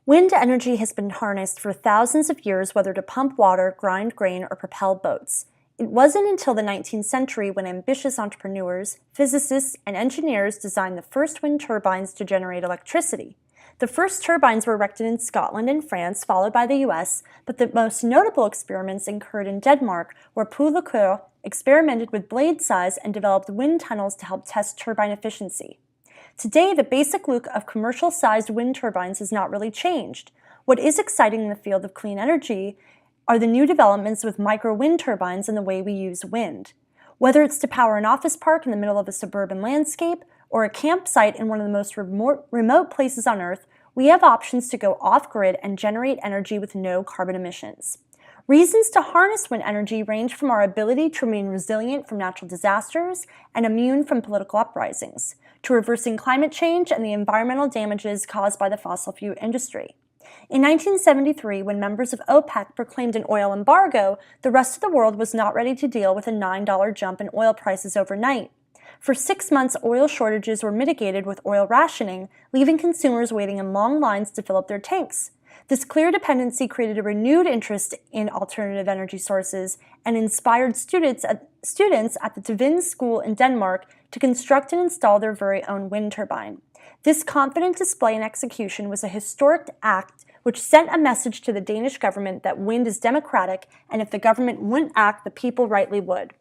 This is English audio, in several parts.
Wind energy has been harnessed for thousands of years, whether to pump water, grind grain, or propel boats. It wasn't until the 19th century when ambitious entrepreneurs, physicists, and engineers designed the first wind turbines to generate electricity. The first turbines were erected in Scotland and France, followed by the US, but the most notable experiments occurred in Denmark, where Poulacre experimented with blade size and developed wind tunnels to help test turbine efficiency. Today, the basic look of commercial-sized wind turbines has not really changed. What is exciting in the field of clean energy are the new developments with micro wind turbines and the way we use wind. Whether it's to power an office park in the middle of a suburban landscape or a campsite in one of the most remote places on Earth, we have options to go off-grid and generate energy with no carbon emissions. Reasons to harness wind energy range from our ability to remain resilient from natural disasters and immune from political uprisings, to reversing climate change and the environmental damages caused by the fossil fuel industry. In 1973, when members of OPEC proclaimed an oil embargo, the rest of the world was not ready to deal with a $9 jump in oil prices overnight. For 6 months, oil shortages were mitigated with oil rationing, leaving consumers waiting in long lines to fill up their tanks. This clear dependency created a renewed interest in alternative energy sources and inspired students at the Turbines school in Denmark to construct and install their very own wind turbine. This confident display and execution was a historic act which sent a message to the Danish government that wind is democratic, and if the government wouldn't act, the people rightly would.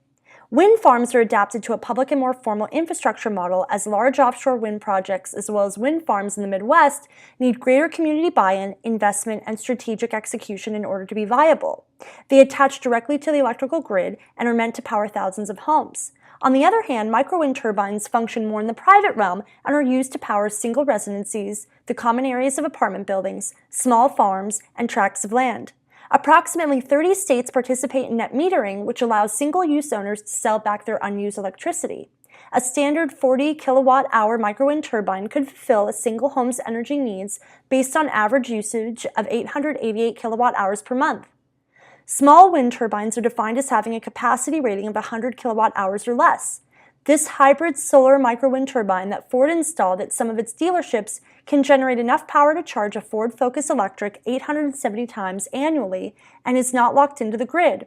Wind farms are adapted to a public and more formal infrastructure model, as large offshore wind projects, as well as wind farms in the Midwest, need greater community buy-in, investment, and strategic execution in order to be viable. They attach directly to the electrical grid and are meant to power thousands of homes. On the other hand, micro-wind turbines function more in the private realm and are used to power single residencies, the common areas of apartment buildings, small farms, and tracts of land. Approximately 30 states participate in net metering, which allows single-use owners to sell back their unused electricity. A standard 40 kilowatt-hour micro-wind turbine could fulfill a single home's energy needs based on average usage of 888 kilowatt-hours per month. Small wind turbines are defined as having a capacity rating of 100 kilowatt-hours or less. This hybrid solar micro-wind turbine that Ford installed at some of its dealerships can generate enough power to charge a Ford Focus Electric 870 times annually and is not locked into the grid.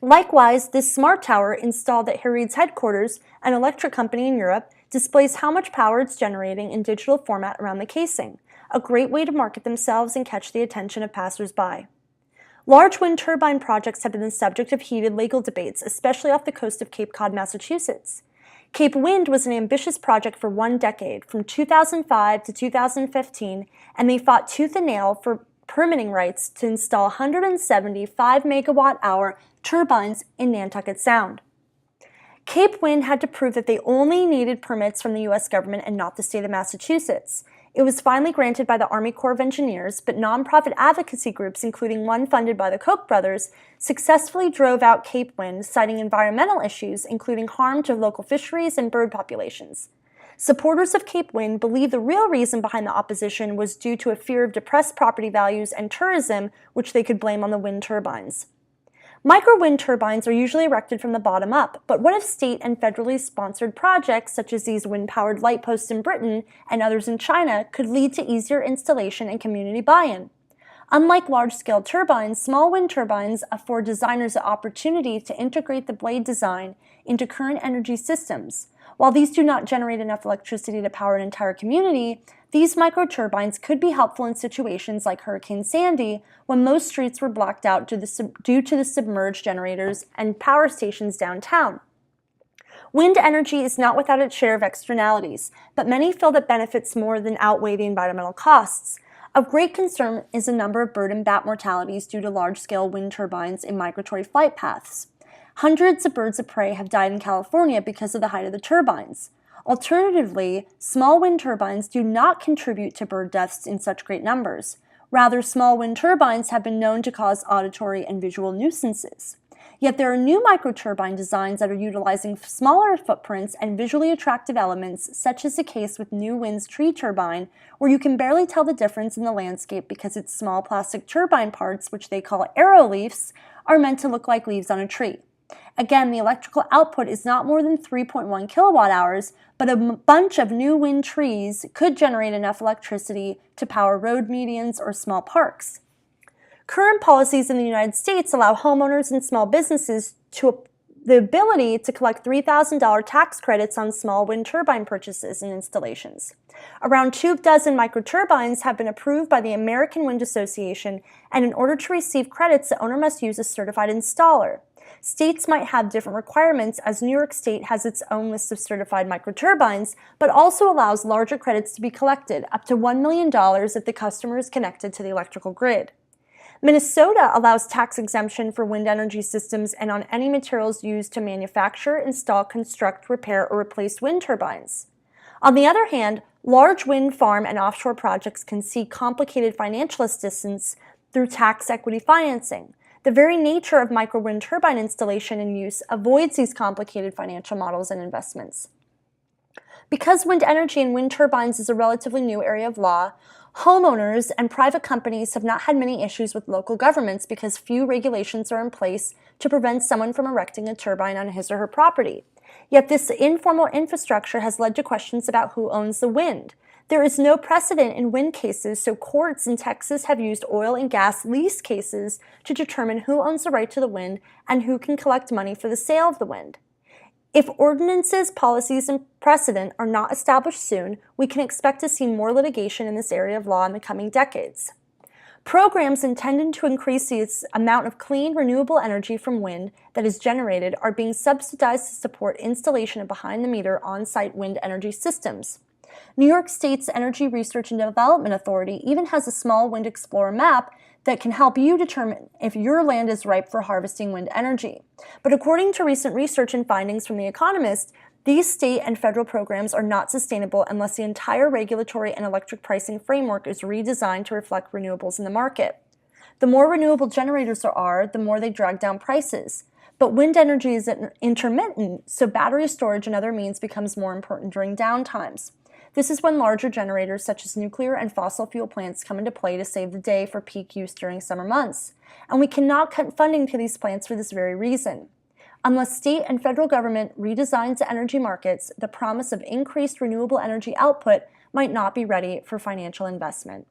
Likewise, this smart tower installed at Harried's headquarters, an electric company in Europe, displays how much power it's generating in digital format around the casing, a great way to market themselves and catch the attention of passers-by. Large wind turbine projects have been the subject of heated legal debates, especially off the coast of Cape Cod, Massachusetts. Cape Wind was an ambitious project for 1 decade, from 2005 to 2015, and they fought tooth and nail for permitting rights to install 175 megawatt-hour turbines in Nantucket Sound. Cape Wind had to prove that they only needed permits from the U.S. government and not the state of Massachusetts. It was finally granted by the Army Corps of Engineers, but nonprofit advocacy groups, including one funded by the Koch brothers, successfully drove out Cape Wind, citing environmental issues, including harm to local fisheries and bird populations. Supporters of Cape Wind believe the real reason behind the opposition was due to a fear of depressed property values and tourism, which they could blame on the wind turbines. Micro-wind turbines are usually erected from the bottom up, but what if state and federally sponsored projects, such as these wind-powered light posts in Britain and others in China, could lead to easier installation and community buy-in? Unlike large-scale turbines, small wind turbines afford designers the opportunity to integrate the blade design into current energy systems. While these do not generate enough electricity to power an entire community, these microturbines could be helpful in situations like Hurricane Sandy, when most streets were blacked out due to the submerged generators and power stations downtown. Wind energy is not without its share of externalities, but many feel that benefits more than outweigh the environmental costs. Of great concern is the number of bird and bat mortalities due to large-scale wind turbines in migratory flight paths. Hundreds of birds of prey have died in California because of the height of the turbines. Alternatively, small wind turbines do not contribute to bird deaths in such great numbers. Rather, small wind turbines have been known to cause auditory and visual nuisances. Yet there are new microturbine designs that are utilizing smaller footprints and visually attractive elements, such as the case with New Wind's tree turbine, where you can barely tell the difference in the landscape because its small plastic turbine parts, which they call aeroleafs, are meant to look like leaves on a tree. Again, the electrical output is not more than 3.1 kilowatt hours, but a bunch of new wind trees could generate enough electricity to power road medians or small parks. Current policies in the United States allow homeowners and small businesses the ability to collect $3,000 tax credits on small wind turbine purchases and installations. Around 24 microturbines have been approved by the American Wind Association, and in order to receive credits, the owner must use a certified installer. States might have different requirements, as New York State has its own list of certified microturbines, but also allows larger credits to be collected, up to $1 million if the customer is connected to the electrical grid. Minnesota allows tax exemption for wind energy systems and on any materials used to manufacture, install, construct, repair, or replace wind turbines. On the other hand, large wind farm and offshore projects can see complicated financial assistance through tax equity financing. The very nature of micro wind turbine installation and use avoids these complicated financial models and investments. Because wind energy and wind turbines is a relatively new area of law, homeowners and private companies have not had many issues with local governments because few regulations are in place to prevent someone from erecting a turbine on his or her property. Yet this informal infrastructure has led to questions about who owns the wind. There is no precedent in wind cases, so courts in Texas have used oil and gas lease cases to determine who owns the right to the wind and who can collect money for the sale of the wind. If ordinances, policies, and precedent are not established soon, we can expect to see more litigation in this area of law in the coming decades. Programs intended to increase the amount of clean, renewable energy from wind that is generated are being subsidized to support installation of behind-the-meter on-site wind energy systems. New York State's Energy Research and Development Authority even has a small Wind Explorer map that can help you determine if your land is ripe for harvesting wind energy. But according to recent research and findings from The Economist, these state and federal programs are not sustainable unless the entire regulatory and electric pricing framework is redesigned to reflect renewables in the market. The more renewable generators there are, the more they drag down prices. But wind energy is intermittent, so battery storage and other means becomes more important during downtimes. This is when larger generators such as nuclear and fossil fuel plants come into play to save the day for peak use during summer months. And we cannot cut funding to these plants for this very reason. Unless state and federal government redesigns the energy markets, the promise of increased renewable energy output might not be ready for financial investment.